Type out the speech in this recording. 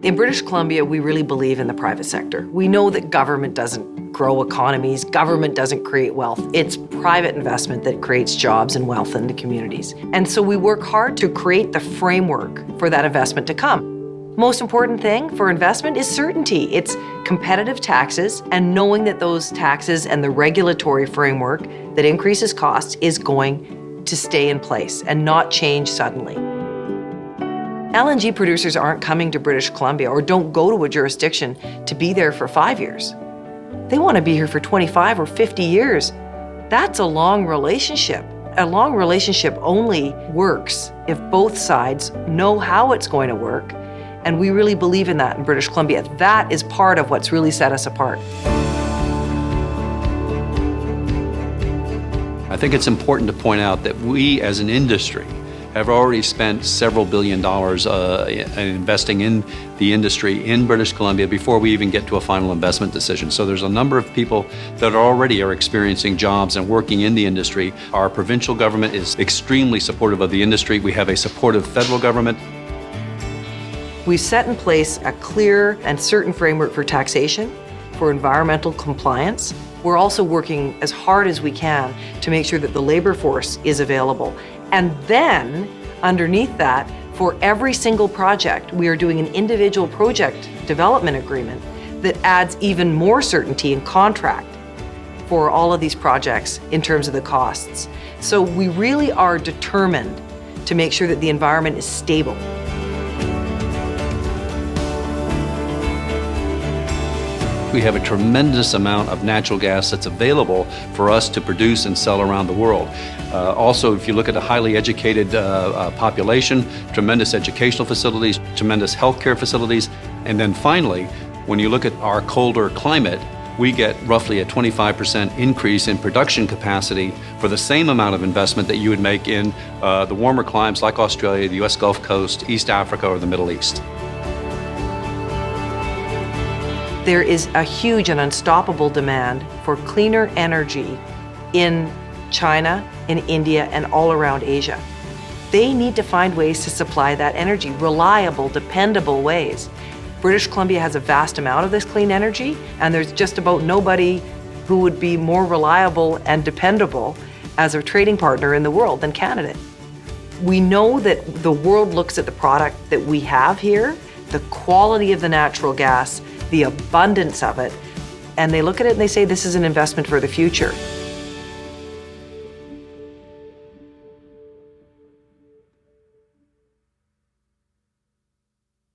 In British Columbia, we really believe in the private sector. We know that government doesn't grow economies, government doesn't create wealth. It's private investment that creates jobs and wealth in the communities. And so we work hard to create the framework for that investment to come. Most important thing for investment is certainty. It's competitive taxes and knowing that those taxes and the regulatory framework that increases costs is going to stay in place and not change suddenly. LNG producers aren't coming to British Columbia or don't go to a jurisdiction to be there for 5 years. They want to be here for 25 or 50 years. That's a long relationship. A long relationship only works if both sides know how it's going to work, and we really believe in that in British Columbia. That is part of what's really set us apart. I think it's important to point out that we as an industry have already spent several $billions investing in the industry in British Columbia before we even get to a final investment decision. So there's a number of people that already are experiencing jobs and working in the industry. Our provincial government is extremely supportive of the industry. We have a supportive federal government. We've set in place a clear and certain framework for taxation, for environmental compliance. We're also working as hard as we can to make sure that the labor force is available. And then, underneath that, for every single project, we are doing an individual project development agreement that adds even more certainty and contract for all of these projects in terms of the costs. So we really are determined to make sure that the environment is stable. We have a tremendous amount of natural gas that's available for us to produce and sell around the world. Also, if you look at a highly educated population, tremendous educational facilities, tremendous healthcare facilities, and then finally, when you look at our colder climate, we get roughly a 25% increase in production capacity for the same amount of investment that you would make in the warmer climes like Australia, the US Gulf Coast, East Africa, or the Middle East. There is a huge and unstoppable demand for cleaner energy in China, in India, and all around Asia. They need to find ways to supply that energy, reliable, dependable ways. British Columbia has a vast amount of this clean energy, and there's just about nobody who would be more reliable and dependable as a trading partner in the world than Canada. We know that the world looks at the product that we have here, the quality of the natural gas, the abundance of it, and they look at it and they say this is an investment for the future.